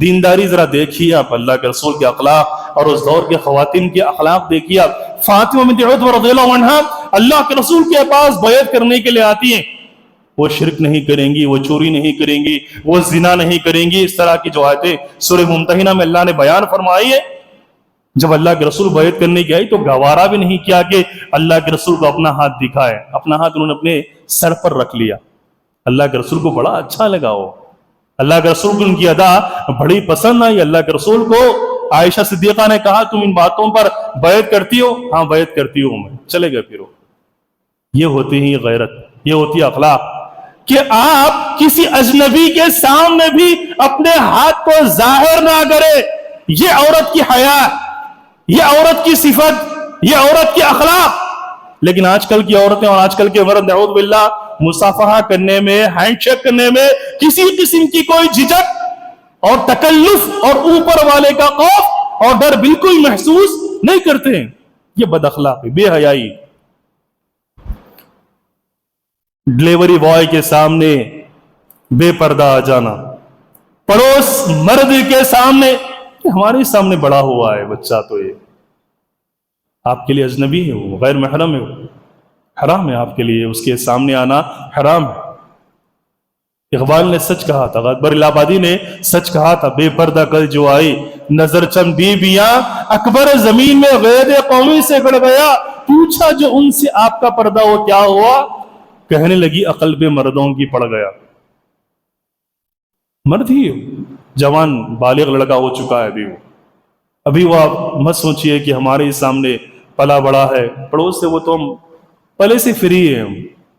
دینداری ذرا دیکھیے، آپ اللہ کے رسول کے اخلاق اور اس دور کے خواتین کے اخلاق دیکھیے۔ آپ فاطمہ بنت عتبہ رضی اللہ عنہ اللہ کے رسول کے پاس بیعت کرنے کے لیے آتی ہیں، وہ شرک نہیں کریں گی، وہ چوری نہیں کریں گی، وہ زنا نہیں کریں گی، اس طرح کی جو آیتیں سورہ ممتحنہ میں اللہ نے بیان فرمائی ہے۔ جب اللہ کے رسول بیعت کرنے کی آئی تو گوارا بھی نہیں کیا کہ اللہ کے رسول کو اپنا ہاتھ دکھائے، اپنا ہاتھ انہوں نے اپنے سر پر رکھ لیا۔ اللہ کے رسول کو بڑا اچھا لگا، وہ اللہ کے رسول کو ان کی ادا بڑی پسند آئی۔ اللہ کے رسول کو عائشہ صدیقہ نے کہا تم ان باتوں پر بیعت کرتی ہو؟ ہاں بیعت کرتی ہوں میں۔ چلے گئے پھر وہ۔ یہ ہوتی ہی غیرت، یہ ہوتی اخلاق کہ آپ کسی اجنبی کے سامنے بھی اپنے ہاتھ کو ظاہر نہ کرے۔ یہ عورت کی حیا، یہ عورت کی صفت، یہ عورت کی اخلاق۔ لیکن آج کل کی عورتیں اور آج کل کے مرد نعوذ باللہ مصافحہ کرنے میں، ہینڈ شیک کرنے میں کسی قسم کی کوئی جھجک اور تکلف اور اوپر والے کا خوف اور ڈر بالکل محسوس نہیں کرتے ہیں۔ یہ بد اخلاقی، بے حیائی۔ ڈلیوری بوائے کے سامنے بے پردہ آ جانا، پڑوس مرد کے سامنے، ہمارے سامنے بڑا ہوا ہے بچہ، تو یہ آپ کے لیے اجنبی ہے، وہ غیر محرم ہے، وہ حرام ہے آپ کے لیے اس کے سامنے آنا حرام ہے۔ اقبال نے سچ کہا تھا، اکبر الہ آبادی نے سچ کہا تھا، بے پردہ کل جو آئی نظر چند بیویاں، اکبر زمین میں غیر قومی سے گڑ گیا، پوچھا جو ان سے آپ کا پردہ وہ کیا ہوا، کہنے لگی عقل بے مردوں کی پڑ گیا۔ مرد ہی جوان بالغ لڑکا ہو چکا ہے ابھی وہ آپ مت سوچئے کہ ہمارے سامنے پلا بڑا ہے، پڑوس سے وہ تو ہم پہلے سے فری ہیں، ہم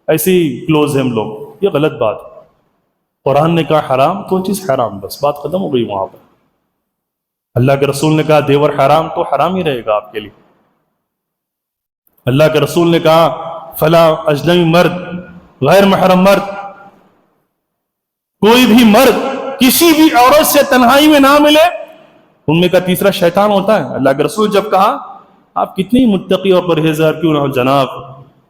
ایسے ہی کلوز ہیں ہم لوگ۔ یہ غلط بات ہے۔ قرآن نے کہا حرام تو چیز حرام، بس بات ختم ہو گئی وہاں پر۔ اللہ کے رسول نے کہا دیور حرام تو حرام ہی رہے گا آپ کے لیے۔ اللہ کے رسول نے کہا فلا اجنبی مرد، غیر محرم مرد، کوئی بھی مرد کسی بھی عورت سے تنہائی میں نہ ملے۔ ان میں کا تیسرا شیطان ہوتا ہے۔ اللہ کے رسول جب کہا آپ کتنی متقی اور پرہیزگار کیوں نہ ہو جناب،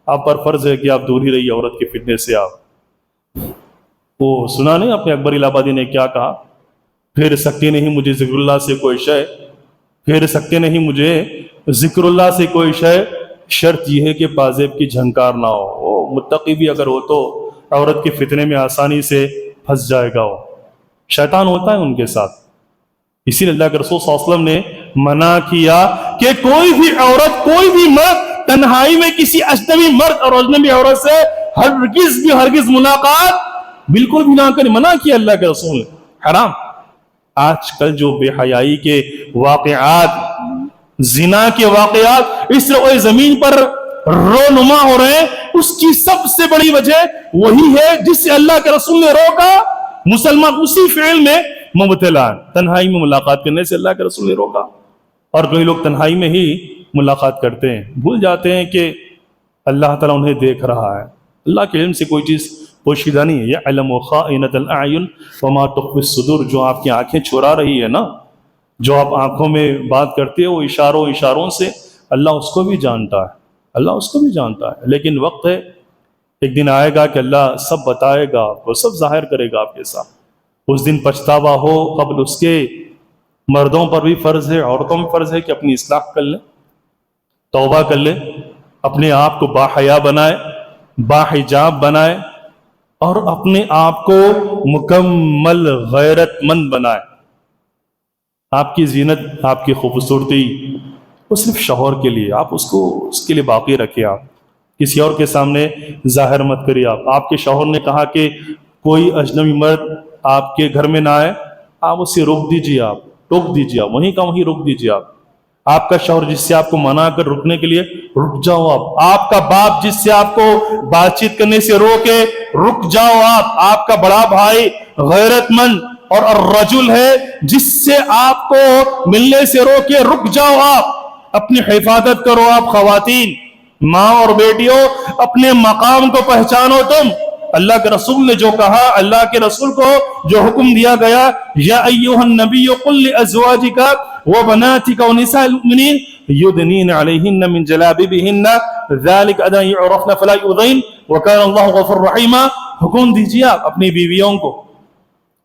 آپ پر فرض ہے کہ آپ دور ہی رہیے عورت کے فتنے سے۔ آپ وہ سنا نہیں اپنے اکبر الہ آبادی نے کیا کہا، پھیر سکتے نہیں مجھے ذکر اللہ سے کوئی شے، پھیر سکتے نہیں مجھے ذکر اللہ سے کوئی شے، شرط یہ ہے کہ پازیب کی جھنکار نہ ہو۔ وہ متقی بھی اگر ہو تو عورت کے فتنے میں آسانی سے پھنس جائے گا، وہ شیطان ہوتا ہے ان کے ساتھ۔ اسی لیے اللہ کے رسول صلی اللہ علیہ وسلم نے منع کیا کہ کوئی بھی عورت، کوئی بھی مرد تنہائی میں کسی اجنبی مرد اور اجنبی عورت سے ہرگز ملاقات بالکل بھی نہ کرے، منع کیا اللہ کے رسول نے، حرام۔ آج کل جو بے حیائی کے واقعات زنا کے واقعات اس روئے زمین پر رونما ہو رہے ہیں، اس کی سب سے بڑی وجہ وہی ہے جس سے اللہ کے رسول نے روکا۔ مسلمان اسی فعل میں مبتلا ہے، تنہائی میں ملاقات کرنے سے اللہ کے رسول نے روکا۔ اور کئی لوگ تنہائی میں ہی ملاقات کرتے ہیں، بھول جاتے ہیں کہ اللہ تعالیٰ انہیں دیکھ رہا ہے۔ اللہ کے علم سے کوئی چیز پوشیدہ نہیں ہے۔ یعلم خائنۃ الاعین وما تخفی الصدور، جو آپ کی آنکھیں چرا رہی ہے نا، جو آپ آنکھوں میں بات کرتے ہو اشاروں سے، اللہ اس کو بھی جانتا ہے، اللہ اس کو بھی جانتا ہے۔ لیکن وقت ہے، ایک دن آئے گا کہ اللہ سب بتائے گا، وہ سب ظاہر کرے گا آپ کے ساتھ۔ اس دن پچھتاوا ہو قبل اس کے۔ مردوں پر بھی فرض ہے، عورتوں میں فرض ہے کہ اپنی اصلاح کر لیں، توبہ کر لیں، اپنے آپ کو باحیا بنائے، باحجاب بنائے، اور اپنے آپ کو مکمل غیرت مند بنائے۔ آپ کی زینت، آپ کی خوبصورتی وہ صرف شوہر کے لیے، آپ اس کے لیے باقی رکھیں، آپ کسی اور کے سامنے ظاہر مت کریے۔ آپ کے شوہر نے کہا کہ کوئی اجنبی مرد آپ کے گھر میں نہ آئے، آپ اسے روک دیجیے، آپ ٹوک دیجیے، وہیں کا وہیں روک دیجیے۔ آپ کا شوہر جس سے آپ کو منع کر رکنے کے لیے، رک جاؤ آپ کا باپ جس سے آپ کو بات چیت کرنے سے روکے، رک جاؤ آپ کا بڑا بھائی غیرت مند اور الرجل ہے جس سے آپ کو ملنے سے روکے، رک جاؤ اپنی حفاظت کرو۔ آپ خواتین، ماں اور بیٹیوں، اپنے مقام کو پہچانو۔ تم اللہ کے رسول نے جو کہا، اللہ کے رسول کو جو حکم دیا گیا، یا ایھا النبی قل لازواجک وبناتک ونساء المؤمنین یدنین علیہن من جلابیبہن ذلک ادنی یعرفن فلا یؤذین وکان اللہ غفورا رحیما۔ حکم دیجیے آپ اپنی بیویوں کو،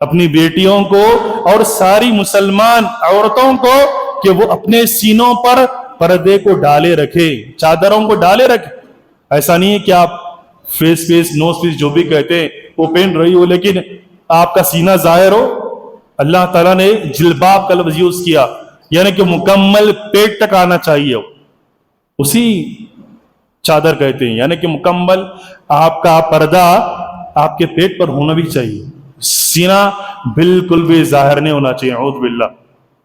اپنی بیٹیوں کو، اور ساری مسلمان عورتوں کو کہ وہ اپنے سینوں پر پردے کو ڈالے رکھے، چادروں کو ڈالے رکھے۔ ایسا نہیں ہے کہ آپ فیس نوز پیس جو بھی کہتے ہیں وہ پہن رہی ہو لیکن آپ کا سینہ ظاہر ہو۔ اللہ تعالیٰ نے جلباب کا لفظ یوز کیا، یعنی کہ مکمل پیٹ تک آنا چاہیے، اسی چادر کہتے ہیں، یعنی کہ مکمل آپ کا پردہ آپ کے پیٹ پر ہونا بھی چاہیے، سینہ بالکل بھی ظاہر نہیں ہونا چاہیے۔ اعوذ باللہ،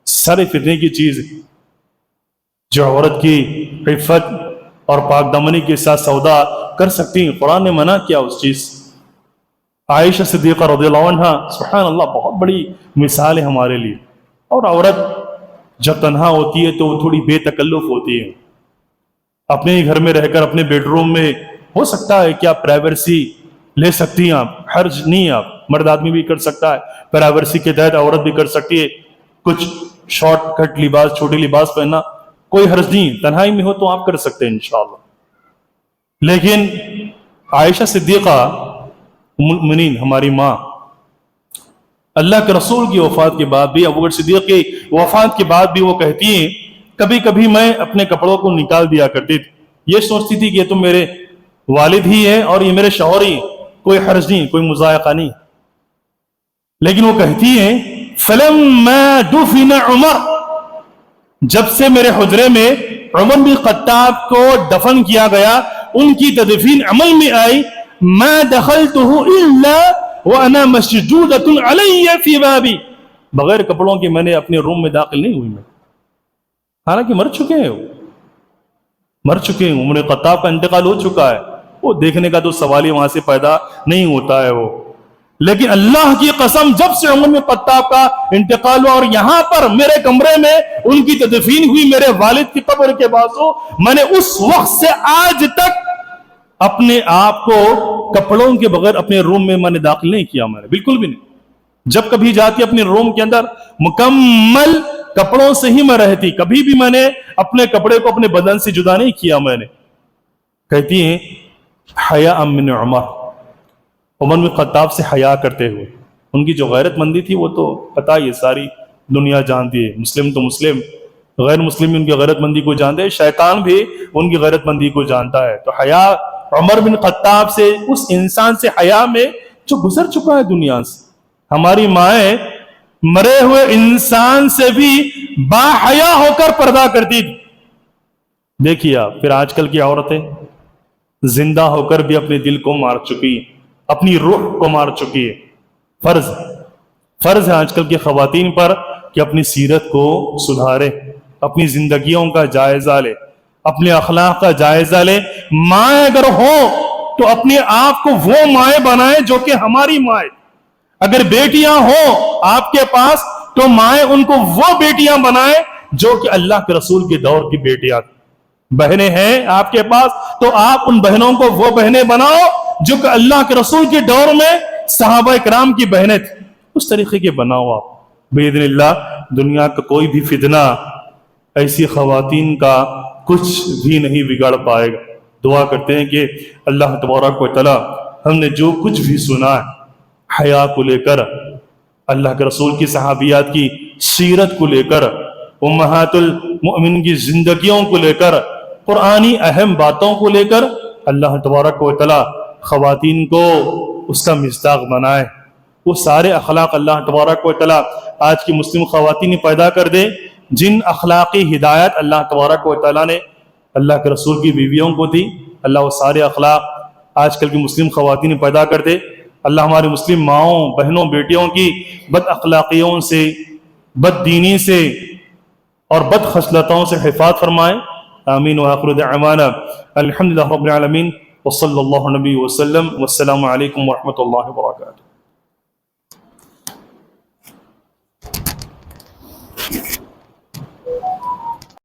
سارے فتنے کی چیز جو عورت کی عفت اور پاک دامنی کے ساتھ سودا کر سکتی ہیں، قرآن نے منع کیا اس چیز۔ عائشہ صدیقہ رضی اللہ عنہ، سبحان اللہ، بہت بڑی مثال ہے ہمارے لیے۔ اور عورت جب تنہا ہوتی ہے تو وہ تھوڑی بے تکلف ہوتی ہے، اپنے گھر میں رہ کر اپنے بیڈ روم میں ہو سکتا ہے کہ آپ پرائیویسی لے سکتی ہیں، آپ حرج نہیں، آپ مرد آدمی بھی کر سکتا ہے، پرائیویسی کے تحت عورت بھی کر سکتی ہے، کچھ شارٹ کٹ لباس، چھوٹی لباس پہننا کوئی حرج نہیں، تنہائی میں ہو تو آپ کر سکتے ہیں انشاءاللہ۔ لیکن عائشہ صدیقہ ام المؤمنین، ہماری ماں، اللہ کے رسول کی وفات کے بعد بھی، ابو بکر صدیق کی وفات کے بعد بھی وہ کہتی ہیں کبھی کبھی میں اپنے کپڑوں کو نکال دیا کرتی تھی، یہ سوچتی تھی کہ یہ تو میرے والد ہی ہے اور یہ میرے شوہر ہی، کوئی حرج نہیں، کوئی مضائقہ نہیں۔ لیکن وہ کہتی ہیں فلما دفن عمر، جب سے میرے حجرے میں عمر بن خطاب کو دفن کیا گیا، ان کی تدفین عمل میں آئی، ما دخلته الا وانا مسجودۃ علی فی بابی، بغیر کپڑوں کے میں نے اپنے روم میں داخل نہیں ہوئی، میں حالانکہ مر چکے ہیں، عمر بن خطاب کا انتقال ہو چکا ہے، وہ دیکھنے کا تو سوال ہی وہاں سے پیدا نہیں ہوتا ہے وہ۔ لیکن اللہ کی قسم، جب سے عمر بن خطاب کا انتقال ہوا اور یہاں پر میرے کمرے میں ان کی تدفین ہوئی میرے والد کی قبر کے بازو، میں نے اس وقت سے آج تک اپنے آپ کو کپڑوں کے بغیر اپنے روم میں نے داخل نہیں کیا، میں نے بالکل بھی نہیں۔ جب کبھی جاتی اپنے روم کے اندر مکمل کپڑوں سے ہی میں رہتی، کبھی بھی میں نے اپنے کپڑے کو اپنے بدن سے جدا نہیں کیا میں نے۔ کہتی ہیں حیاء من عمر بن خطاب سے حیا کرتے ہوئے، ان کی جو غیرت مندی تھی وہ تو پتہ ہی ساری دنیا جانتی ہے، مسلم تو مسلم، غیر مسلم ان کی غیرت مندی کو جانتے ہیں، شیطان بھی ان کی غیرت مندی کو جانتا ہے۔ تو حیا عمر بن خطاب سے، اس انسان سے حیا میں جو گزر چکا ہے دنیا سے۔ ہماری مائیں مرے ہوئے انسان سے بھی با حیا ہو کر پردہ کرتی تھی۔ دیکھیے آپ، پھر آج کل کی عورتیں زندہ ہو کر بھی اپنے دل کو مار چکی ہیں، اپنی روح کو مار چکی ہے۔ فرض ہے آج کل کی خواتین پر کہ اپنی سیرت کو سدھارے، اپنی زندگیوں کا جائزہ لے، اپنے اخلاق کا جائزہ لے. مائیں اگر ہو تو اپنے آپ کو وہ مائیں بنائیں جو کہ ہماری مائیں. اگر بیٹیاں ہوں آپ کے پاس تو مائیں ان کو وہ بیٹیاں بنائیں جو کہ اللہ کے رسول کے دور کی بیٹیاں. بہنیں ہیں آپ کے پاس تو آپ ان بہنوں کو وہ بہنیں بناؤ جو کہ اللہ کے رسول کے دور میں صحابہ کرام کی بہنیں تھیں. اس طریقے کے بناؤ آپ. باذن اللہ دنیا کا کوئی بھی فتنہ ایسی خواتین کا کچھ بھی نہیں بگاڑ پائے گا. دعا کرتے ہیں کہ اللہ تبارک و تعالی ہم نے جو کچھ بھی سنا ہے حیا کو لے کر، اللہ کے رسول کی صحابیات کی سیرت کو لے کر، امہات المؤمنین کی زندگیوں کو لے کر، قرآنی اہم باتوں کو لے کر، اللہ تبارک و تعالی خواتین کو اس کا مصداق بنائے. وہ سارے اخلاق اللہ تبارک و تعالی آج کی مسلم خواتین پیدا کر دے جن اخلاقی ہدایت اللہ تبارک و تعالی نے اللہ کے رسول کی بیویوں کو دی. اللہ وہ سارے اخلاق آج کل کی مسلم خواتین پیدا کر دے. اللہ ہماری مسلم ماؤں، بہنوں، بیٹیوں کی بد اخلاقیوں سے، بد دینی سے اور بد خصلتوں سے حفاظت فرمائے. آمین. وآخر دعوانا الحمدللہ رب العالمین وصلی اللہ نبی وسلم. والسلام علیکم ورحمۃ اللہ وبرکاتہ.